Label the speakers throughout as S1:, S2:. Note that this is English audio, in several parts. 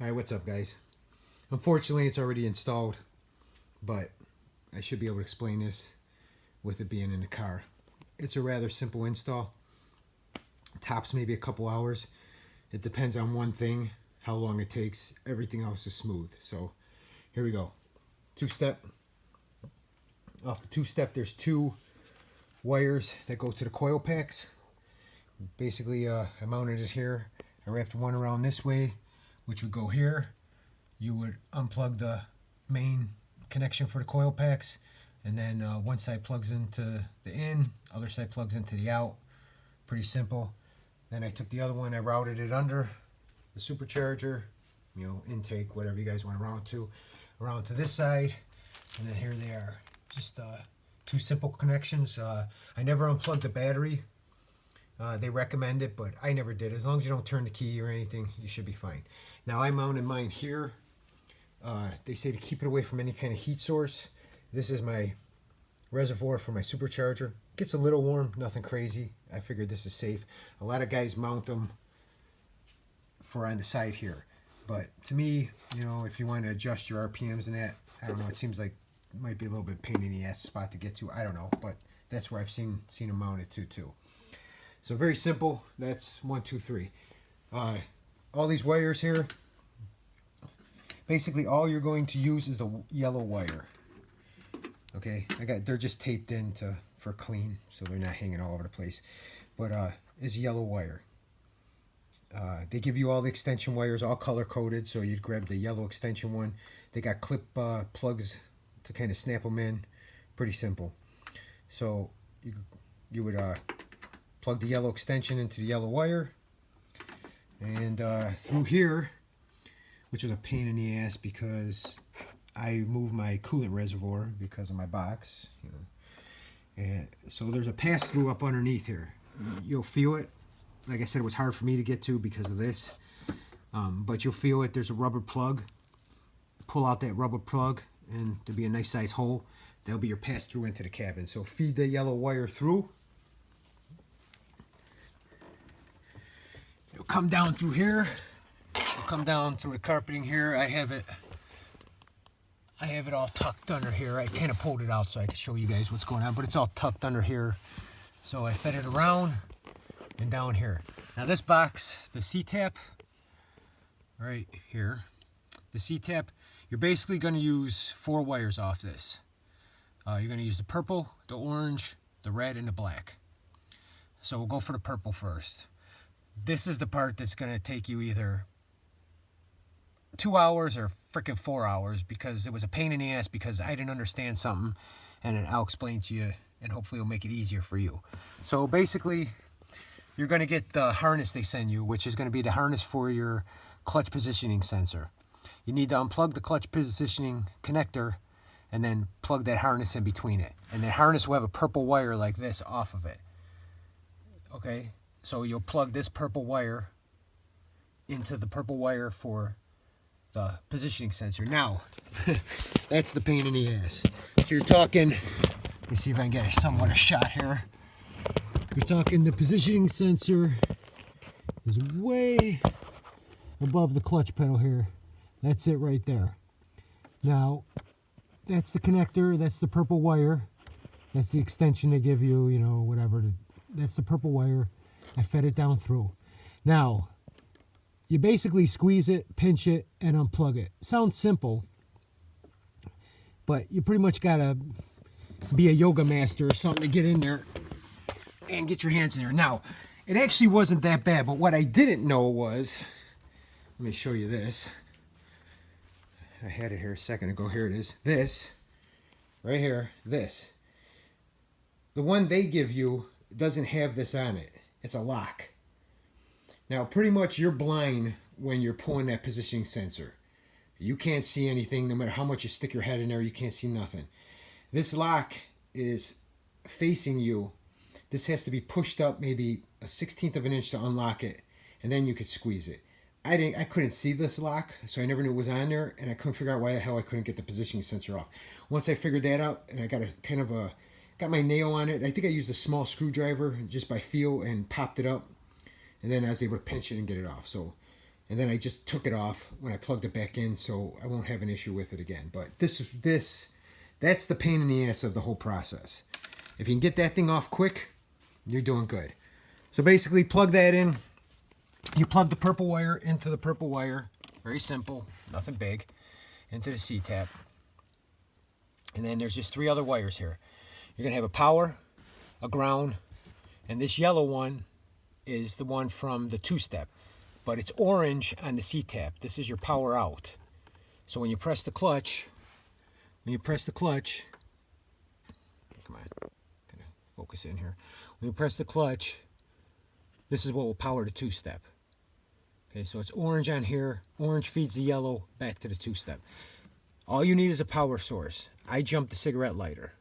S1: Alright, what's up guys? Unfortunately it's already installed, but I should be able to explain this with it being in the car. It's a rather simple install. Tops maybe a couple hours. It depends on one thing, how long it takes. Everything else is smooth. So here we go. Two-step. Off the two-step there's two wires that go to the coil packs. Basically I mounted it here. I wrapped one around this way, which would go here. You would unplug the main connection for the coil packs, and then one side plugs into the in, other side plugs into the out. Pretty simple. Then I took the other one, I routed it under the supercharger, intake, whatever you guys want to around to this side, and then here they are. Just two simple connections. I never unplugged the battery. They recommend it, but I never did. As long as you don't turn the key or anything, you should be fine. Now I mounted mine here. They say to keep it away from any kind of heat source. This is my reservoir for my supercharger. Gets a little warm, nothing crazy. I figured this is safe. A lot of guys mount them for on the side here. But to me, if you want to adjust your RPMs and that, I don't know, it seems like it might be a little bit pain in the ass spot to get to. I don't know, but that's where I've seen them mounted to too. So very simple. That's 1, 2, 3. All these wires here, basically all you're going to use is the yellow wire. Okay, they're just taped in for clean, so they're not hanging all over the place. But it's yellow wire. They give you all the extension wires, all color coded, so you'd grab the yellow extension one. They got clip plugs to kind of snap them in. Pretty simple. So you would plug the yellow extension into the yellow wire, and through here, which was a pain in the ass because I moved my coolant reservoir because of my box, and so there's a pass-through up underneath here. You'll feel it. Like I said, it was hard for me to get to because of this, but you'll feel it. There's a rubber plug. Pull out that rubber plug and there'll be a nice size hole. That'll be your pass-through into the cabin. So feed the yellow wire through. It'll come down through here. It'll come down through the carpeting here. I have it all tucked under here. I kind of pulled it out so I can show you guys what's going on, but it's all tucked under here. So I fed it around and down here. Now this box, the C-tap, right here, the C-tap, you're basically going to use 4 wires off this. You're going to use the purple, the orange, the red, and the black. So we'll go for the purple first. This is the part that's going to take you either 2 hours or freaking 4 hours, because it was a pain in the ass because I didn't understand something, and I'll explain to you, and hopefully it'll make it easier for you. So basically, you're going to get the harness they send you, which is going to be the harness for your clutch positioning sensor. You need to unplug the clutch positioning connector and then plug that harness in between it. And that harness will have a purple wire like this off of it. Okay, so you'll plug this purple wire into the purple wire for the positioning sensor. Now, that's the pain in the ass. So you're talking, let me see if I can get somewhat a shot here. You're talking the positioning sensor is way above the clutch pedal here. That's it right there. Now, that's the connector, that's the purple wire. That's the extension they give you, whatever. That's the purple wire. I fed it down through. Now, you basically squeeze it, pinch it, and unplug it. Sounds simple, but you pretty much gotta be a yoga master or something to get in there and get your hands in there. Now, it actually wasn't that bad, but what I didn't know was, let me show you this. I had it here a second ago. Here it is. This, right here, this. The one they give you doesn't have this on it. It's a lock. Now, pretty much you're blind when you're pulling that positioning sensor. You can't see anything. No matter how much you stick your head in there, you can't see nothing. This lock is facing you. This has to be pushed up maybe a 1/16 of an inch to unlock it, and then you could squeeze it. I couldn't see this lock, so I never knew it was on there, and I couldn't figure out why the hell I couldn't get the positioning sensor off. Once I figured that out, and I got got my nail on it. I think I used a small screwdriver just by feel and popped it up, and then I was able to pinch it and get it off. So And then I just took it off when I plugged it back in, so I won't have an issue with it again. But that's the pain in the ass of the whole process. If you can get that thing off quick, you're doing good. So basically, plug that in. You plug the purple wire into the purple wire. Very simple, nothing big. Into the C-tap. And then there's just 3 other wires here. You're going to have a power, a ground, and this yellow one is the one from the 2-step. But it's orange on the C-tap. This is your power out. So when you press the clutch, come on, gonna focus in here. When you press the clutch, this is what will power the 2-step. Okay, so it's orange on here. Orange feeds the yellow back to the 2-step. All you need is a power source. I jumped the cigarette lighter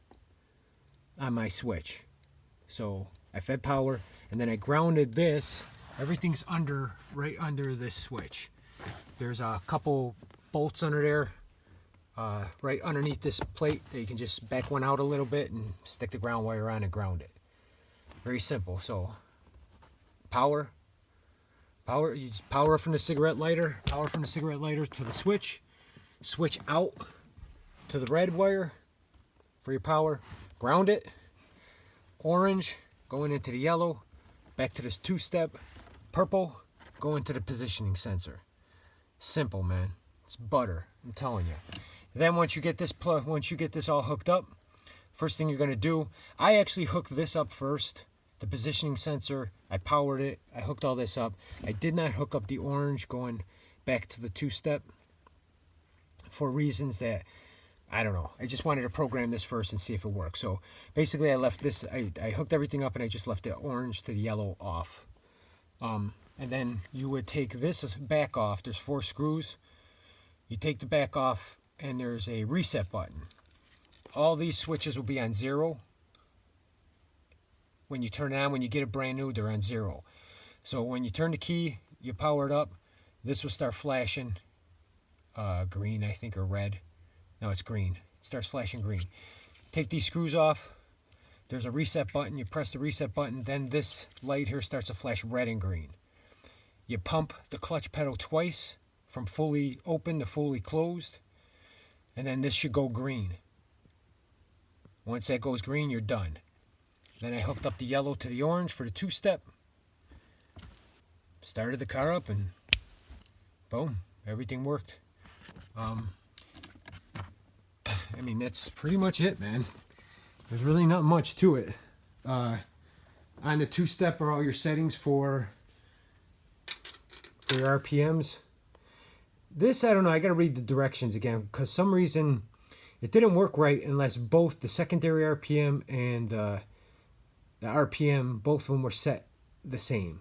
S1: on my switch. So I fed power, and then I grounded this. Everything's right under this switch. There's a couple bolts under there, right underneath this plate that you can just back one out a little bit and stick the ground wire on and ground it. Very simple. So power from the cigarette lighter, to the switch out to the red wire for your power, ground it, orange going into the yellow, back to this 2-step, purple going to the positioning sensor. Simple, man. It's butter, I'm telling you. Then once you get this all hooked up, first thing you're going to do, I actually hooked this up first, the positioning sensor. I powered it, I hooked all this up. I did not hook up the orange going back to the 2-step for reasons that I don't know. I just wanted to program this first and see if it works. So basically I left this, I hooked everything up and I just left the orange to the yellow off. And then you would take this back off. There's 4 screws. You take the back off and there's a reset button. All these switches will be on 0. When you turn it on, when you get it brand new, they're on 0. So when you turn the key, you power it up, this will start flashing green, I think, or red. No, it's green. It starts flashing green. Take these screws off. There's a reset button. You press the reset button. Then this light here starts to flash red and green. You pump the clutch pedal twice from fully open to fully closed. And then this should go green. Once that goes green, you're done. Then I hooked up the yellow to the orange for the 2-step. Started the car up and boom, everything worked. I mean, that's pretty much it, man. There's really not much to it. On the 2-step are all your settings for your RPMs. This, I don't know, I gotta read the directions again, because some reason it didn't work right unless both the secondary RPM and the RPM, both of them were set the same.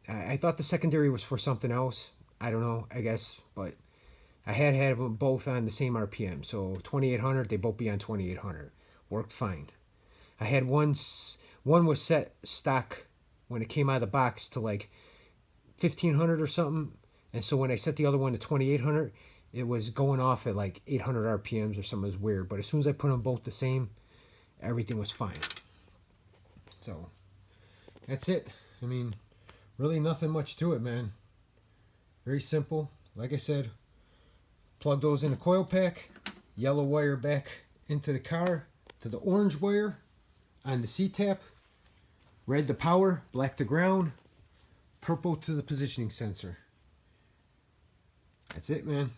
S1: I thought the secondary was for something else. I don't know, I guess, but I had them both on the same RPM. So 2800, they both be on 2800. Worked fine. I had one was set stock when it came out of the box to like 1500 or something. And so when I set the other one to 2800, it was going off at like 800 RPMs or something. It was weird. But as soon as I put them both the same, everything was fine. So that's it. I mean, really nothing much to it, man. Very simple. Like I said, plug those in the coil pack, yellow wire back into the car to the orange wire on the C-tap, red to power, black to ground, purple to the positioning sensor. That's it, man.